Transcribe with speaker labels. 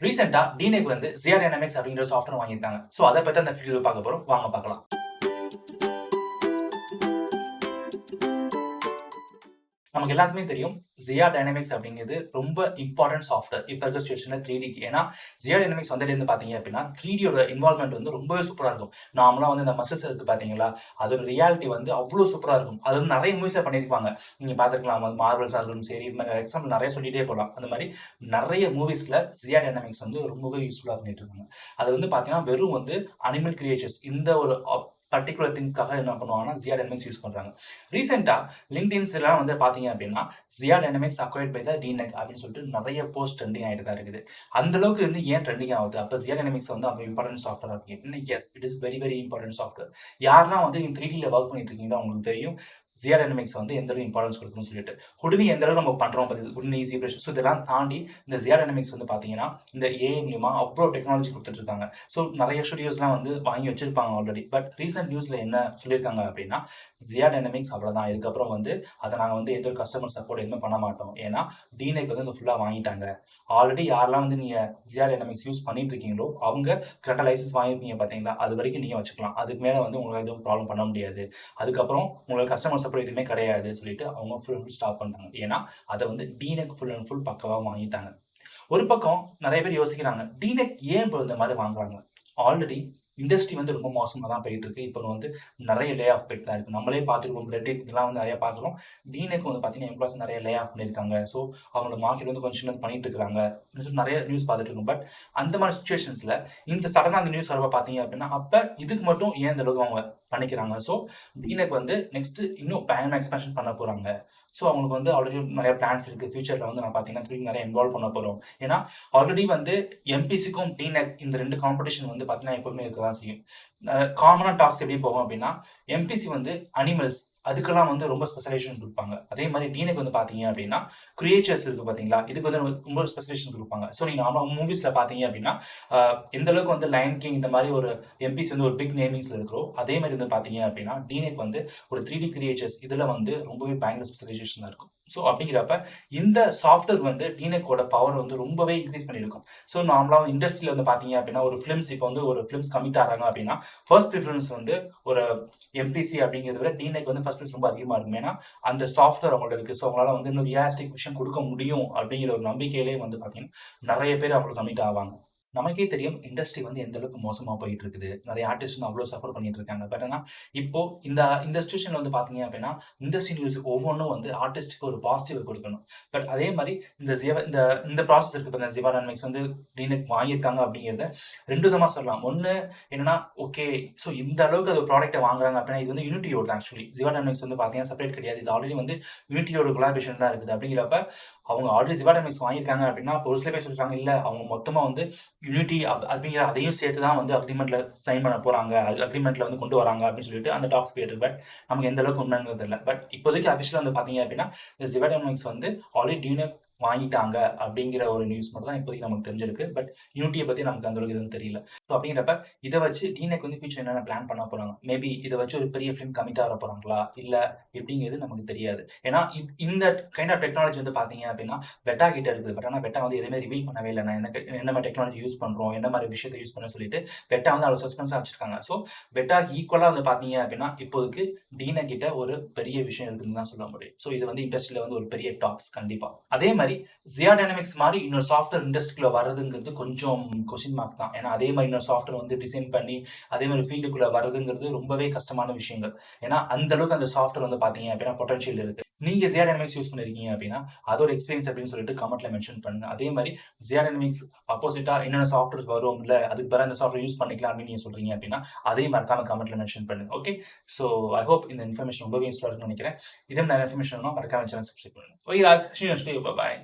Speaker 1: ரீசெண்டா டினெக் வந்து ஜியா டைனமிக்ஸ் அப்படிங்கிற சாஃப்ட்வேர் வாங்கியிருக்காங்க. ஸோ அதை பத்தி அந்த வீடியோவில் பார்க்க போறோம். வாங்க பார்க்கலாம். நமக்கு எல்லாத்துக்குமே தெரியும் ஜியா டைனமிக்ஸ் அப்படிங்கிறது ரொம்ப இம்பார்ட்டன்ட் சாஃப்ட்வேர் இப்போ இருக்க சுச்சுவேஷன்ல 3Dக்கு. ஏன்னா ஜியா டைனமிக்ஸ் வந்ததுலேருந்து பார்த்தீங்க அப்படின்னா 3Dயோட இன்வால்மெண்ட் வந்து ரொம்பவே சூப்பராக இருக்கும். நார்மலாக வந்து இந்த மசில்ஸ் இருக்கு பார்த்தீங்களா, அதோட ரியாலிட்டி வந்து அவ்வளோ சூப்பராக இருக்கும். அது வந்து நிறைய மூவிஸில் பண்ணியிருப்பாங்க. நீங்கள் பார்த்துருக்கலாம், மார்வல்ஸாக இருக்கணும், சரி இது மாதிரி எக்ஸாம்பிள் நிறைய சொல்லிட்டே போகலாம். அந்த மாதிரி நிறைய மூவிஸில் ஜியா டைனமிக்ஸ் வந்து ரொம்பவே யூஸ்ஃபுல்லாக பண்ணிட்டு இருக்காங்க. அது வந்து பார்த்தீங்கன்னா வெறும் வந்து அனிமல் கிரியேச்சர்ஸ் இந்த ஒரு பர்டிகுலர் திங்ஸ்க்காக என்ன பண்ணுவாங்கன்னா ஜியா டைனமிக்ஸ் யூஸ் பண்ணுறாங்க. ரீசெண்டாக லிங்க்டின்ஸ் எல்லாம் வந்து பார்த்தீங்க அப்படின்னா ஜியா டைனமிக்ஸ் அக்வைர்ட் பை த டினெக் அப்படின்னு சொல்லிட்டு நிறைய போஸ்ட் ட்ரெண்டிங் ஆகிட்டு தான் இருக்குது. அந்த அளவுக்கு வந்து ஏன் ட்ரெண்டிங் ஆகுது? அப்போ ஜியா டைனமிக்ஸ் வந்து அவ்வளோ இம்பார்ட்டன்ட் சாஃப்ட்வேர் இருக்கு. Yes, it is very very important software. யாரெல்லாம் வந்து 3Dல ஒர்க் பண்ணிட்டு இருக்கீங்களோ அவங்களுக்கு தெரியும் ஜியா டைனமிக்ஸ் வந்து எந்த அளவுக்கு இம்பார்ட்டன்ஸ் கொடுக்கணும்னு சொல்லிட்டு. ஹுடினி எந்த அளவுக்கு நம்ம பண்ணுறோம் ஹுடினி ஈஸி ப்ரஷ். ஸோ இதெல்லாம் தாண்டி இந்த ஜியா டைனமிக்ஸ் வந்து பார்த்தீங்கன்னா இந்த ஏஐ மூலியமா அவ்வளோ டெக்னாலஜி கொடுத்துட்ருக்காங்க. ஸோ நிறைய ஸ்டுடியோஸ்லாம் வந்து வாங்கி வச்சிருப்பாங்க ஆல்ரெடி. பட் ரீசெண்ட் நியூஸில் என்ன சொல்லியிருக்காங்க அப்படின்னா ஜியா டைனமிக்ஸ் அவ்வளோதான், இதுக்கப்புறம் வந்து அதை நாங்கள் வந்து எந்த ஒரு கஸ்டமர் சப்போர்ட் எதுவுமே பண்ண மாட்டோம். ஏன்னா டினெக் வந்து இந்த ஃபுல்லாக வாங்கிட்டாங்க. ஆல்ரெடி யாரெல்லாம் வந்து நீங்கள் ஜியா டைனமிக்ஸ் யூஸ் பண்ணிட்டு இருக்கீங்களோ அவங்க கரெக்டாக லைசன்ஸ் வாங்கியிருக்கீங்க பார்த்தீங்களா, அது வரைக்கும் நீங்கள் வச்சுக்கலாம். அதுக்கு மேலே வந்து உங்களுக்கு எதுவும் ப்ராப்ளம் பண்ண முடியாது. அதுக்கப்புறம் உங்களுக்கு கஸ்டமர் சப்போர்ட் எதுவுமே கிடையாது சொல்லிட்டு அவங்க ஃபுல் ஸ்டாப் பண்ணிட்டாங்க. ஏன்னா அதை வந்து டினெக் ஃபுல் அண்ட் ஃபுல் பக்கவாக வாங்கிட்டாங்க. ஒரு பக்கம் நிறைய பேர் யோசிக்கிறாங்க, டினெக் ஏன் இப்போ இந்த மாதிரி வாங்குறாங்க? ஆல்ரெடி இண்டஸ்ட்ரி வந்து ரொம்ப மோசமாக தான் போயிட்டு இருக்கு. இப்போ வந்து நிறைய லே ஆஃப் போயிட்டு தான் இருக்கு. நம்மளே பார்த்துருக்கோம், ரெடிட் இதெல்லாம் வந்து நிறைய பார்க்குறோம். டினெக் வந்து பார்த்தீங்கன்னா எம்ப்ளாய்ஸ் நிறைய லே ஆஃப் பண்ணியிருக்காங்க. ஸோ அவங்களோட மார்க்கெட் வந்து கொஞ்சம் பண்ணிட்டு இருக்காங்க. நிறைய நியூஸ் பார்த்துட்டு இருக்கோம். பட் அந்த மாதிரி சுச்சுவேஷன்ஸில் இந்த சடனாக அந்த நியூஸ் வரப்போ பார்த்தீங்க அப்படின்னா அப்போ இதுக்கு மட்டும் ஏன் இந்த அளவுக்கு அவங்க பண்ணிக்கிறாங்க? ஸோ டினெக் வந்து நெக்ஸ்ட் இன்னும் பயங்கரமாக எக்ஸ்பென்ஷன் பண்ண போகிறாங்க. ஸோ அவங்களுக்கு வந்து ஆல்ரெடி நிறைய பிளான்ஸ் இருக்குது. ஃபியூச்சரில் வந்து நான் பார்த்தீங்கன்னா திரும்பி நிறைய இன்வால்வ் பண்ண போகிறோம். ஏன்னா ஆல்ரெடி வந்து எம்பிசிக்கும் டினெக் இந்த ரெண்டு காம்படிஷன் வந்து பார்த்தீங்கன்னா எப்போதுமே இருக்க தான் செய்யும். காமனாக டாக்ஸ் எப்படி போகும் அப்படின்னா எம்பிசி வந்து அனிமல்ஸ் அதுக்கெல்லாம் வந்து ரொம்ப ஸ்பெஷலைசேஷன் கொடுப்பாங்க. அதே மாதிரி டினெக் வந்து பார்த்தீங்க அப்படின்னா கிரியேச்சர்ஸ் இருக்குது பார்த்தீங்களா, இதுக்கு வந்து ரொம்ப ஸ்பெஷலைசேஷன் கொடுப்பாங்க. ஸோ நீங்கள் நார்மலாக மூவிஸில் பார்த்தீங்க அப்படின்னா எந்த அளவுக்கு வந்து லயன் கிங் இந்த மாதிரி ஒரு எம்பிசி வந்து ஒரு பிக் நேமிங்ஸில் இருக்கிறோம், அதே மாதிரி வந்து பார்த்தீங்க அப்படின்னா டினெக் வந்து ஒரு 3D கிரியேச்சர்ஸ் இதில் வந்து ரொம்பவே பயங்கர ஸ்பெஷலைசேஷனாக இருக்கும். ஸோ அப்படிங்கிறப்ப இந்த சாஃப்ட்வேர் வந்து டினெக்கோட பவர் வந்து ரொம்பவே இன்க்ரீஸ் பண்ணியிருக்கும். ஸோ நார்மலாக இண்டஸ்ட்ரியில் வந்து பார்த்தீங்க அப்படின்னா ஒரு ஃபிலிம்ஸ் இப்போ வந்து ஒரு ஃபிலிம்ஸ் கமிட் ஆகிறாங்க அப்படின்னா ஃபர்ஸ்ட் ப்ரிஃபரன்ஸ் வந்து ஒரு எம்பிசி அப்படிங்கிறத விட டினெக் வந்து ஃபர்ஸ்ட் ப்ரிஃபரன்ஸ் ரொம்ப அதிகமாக இருக்கும். ஏன்னா அந்த சாஃப்ட்வேர் அவங்கள்ட்ட இருக்குது. ஸோ அவங்களால வந்து இன்னும் ரியாலிஸ்டிக் விஷயம் கொடுக்க முடியும் அப்படிங்கிற ஒரு நம்பிக்கையிலே வந்து பார்த்தீங்கன்னா நிறைய பேர் அவங்களுக்கு கமிட் ஆவாங்க. நமக்கே தெரியும் இண்டஸ்ட்ரி வந்து எந்த அளவுக்கு மோசமாக போயிட்டு இருக்குது. நிறைய ஆர்டிஸ்ட் வந்து அவ்வளோ சஃபர் பண்ணிட்டு இருக்காங்க. பட் ஆனால் இப்போ இந்த சிச்சுவேஷனில் வந்து பார்த்தீங்க அப்படின்னா இண்டஸ்ட்ரி நியூஸ் ஒவ்வொன்றும் வந்து ஆர்டிஸ்ட்டுக்கு ஒரு பாசிட்டிவ் கொடுக்கணும். பட் அதே மாதிரி இந்த ப்ராசஸ் இருக்குது. இப்போ ஜியா டைனமிக்ஸ் வந்து டினெக் வாங்கியிருக்காங்க அப்படிங்கிறத ரெண்டு விதமாக சொல்லலாம். ஒன்று என்னன்னா ஓகே, ஸோ இந்த அளவுக்கு அது ப்ராடக்ட்டை வாங்குறாங்க அப்படின்னா இது வந்து யூனிட்டியோட தான். ஆக்சுவலி ஜியா டைனமிக்ஸ் வந்து பார்த்தீங்கன்னா செப்பரேட் கிடையாது. இது ஆல்ரெடி வந்து யூனிட்டியோட கொலாபரேஷன் தான் இருக்குது. அப்படிங்கிறப்ப அவங்க ஆல்ரெடி ஜியா டைனமிக்ஸ் வாங்கியிருக்காங்க அப்படின்னா ஒரு சில பேர் சொல்லிட்டாங்க இல்லை அவங்க மொத்தமாக வந்து யூனிட்டி அப்படிங்கிற அதையும் சேர்த்து தான் வந்து அக்ரிமெண்ட்ல சைன் பண்ண போறாங்க, அக்ரிமெண்ட்ல வந்து கொண்டு வராங்க அப்படின்னு சொல்லிட்டு அந்த டாக்ஸ் போயிட்டு. பட் நமக்கு எந்த அளவுக்கு உண்மைங்கிறது இல்லை. பட் இப்போதைக்கு அஃபிஷியல் வந்து பாத்தீங்க அப்படின்னா ஜியா டைனமிக்ஸ் வந்து ஆல்ரெடி டினெக் வாங்கிட்டாங்க அப்படிங்கிற ஒரு நியூஸ் மட்டும் தான் இப்போதைக்கு நமக்கு தெரிஞ்சிருக்கு. பட் யூனிட்டியை பற்றி நமக்கு அந்த அளவுக்கு எதுவும் தெரியல. ஸோ அப்படிங்கிறப்ப இதை வச்சு டினெக் வந்து ஃபியூச்சர் என்னென்ன பிளான் பண்ண போகிறாங்க, மேபி இதை வச்சு ஒரு பெரிய ஃபிலிம் கமிட் ஆக போகிறாங்களா இல்லை எப்படிங்கிறது நமக்கு தெரியாது. ஏன்னா இந்த கைண்ட் ஆஃப் டெக்னாலஜி வந்து பார்த்தீங்க அப்படின்னா வெட்டா கிட்ட இருக்குது. பட் ஆனால் வெட்டா வந்து எதுவுமே ரிவீல் பண்ணவே இல்லை. நான் என்ன மாதிரி டெக்னாலஜி யூஸ் பண்ணுறோம், என்ன மாதிரி விஷயத்தை யூஸ் பண்ண சொல்லிட்டு வெட்டா வந்து அவ்வளோ சஸ்பென்ஸாக வச்சிருக்காங்க. ஸோ வெட்டா ஈக்குவலாக வந்து பார்த்தீங்க அப்படின்னா இப்போதைக்கு டினெக் கிட்ட ஒரு பெரிய விஷயம் இருக்குன்னு தான் சொல்ல முடியும். ஸோ இது வந்து இண்டஸ்ட்ரியில் வந்து ஒரு பெரிய டாக்ஸ் கண்டிப்பாக. அதே மாதிரி ஜியா டைனமிக்ஸ் மாதிரி இன்னொரு சாஃப்ட்வேர் இண்டஸ்ட்ரிக்குள்ள வர்றதுங்கிறது கொஞ்சம் கொஸ்டின் மார்க் தான். ஏன்னா அதே மாதிரி இன்னொரு சாஃப்ட்வேர் வந்து டிசைன் பண்ணி அதே மாதிரி ஃபீல்டுக்குள்ள வர்றதுங்கிறது ரொம்பவே கஷ்டமான விஷயங்கள். ஏன்னா அந்த அளவுக்கு அந்த சாஃப்ட்வேர் வந்து பார்த்தீங்க அப்படின்னா பொட்டன்ஷியல் இருக்கு. நீங்க ஜியா டைனமிக்ஸ் யூஸ் பண்ணிருக்கீங்க அப்படின்னா அதோட எக்ஸ்பீரியன்ஸ் அப்படின்னு சொல்லிட்டு கமெண்ட்ல மென்ஷன் பண்ணுங்க. அதே மாதிரி ஜியா டைனமிக்ஸ் ஆப்போசிட்டா என்னென்ன சாஃப்ட்வேர்ஸ் வரும் இல்லை அதுக்கு பிறகு இந்த சாஃப்ட்வேர் யூஸ் பண்ணிக்கலாம் அப்படின்னு நீங்க சொல்றீங்க அப்படின்னா அதையும் மறக்காம கமெண்ட்ல மென்ஷன் பண்ணுங்க. ஓகே, ஸோ ஐ ஹோப் இந்த இன்ஃபர்மேஷன் ரொம்பவே யூஸ்ஃபுல்லாக இருக்குன்னு நினைக்கிறேன். இதே மாதிரி இன்ஃபர்மேஷன் மறக்காம சேனல் சப்ஸ்கிரைப் பண்ணுங்க. ஓகே, பாய்.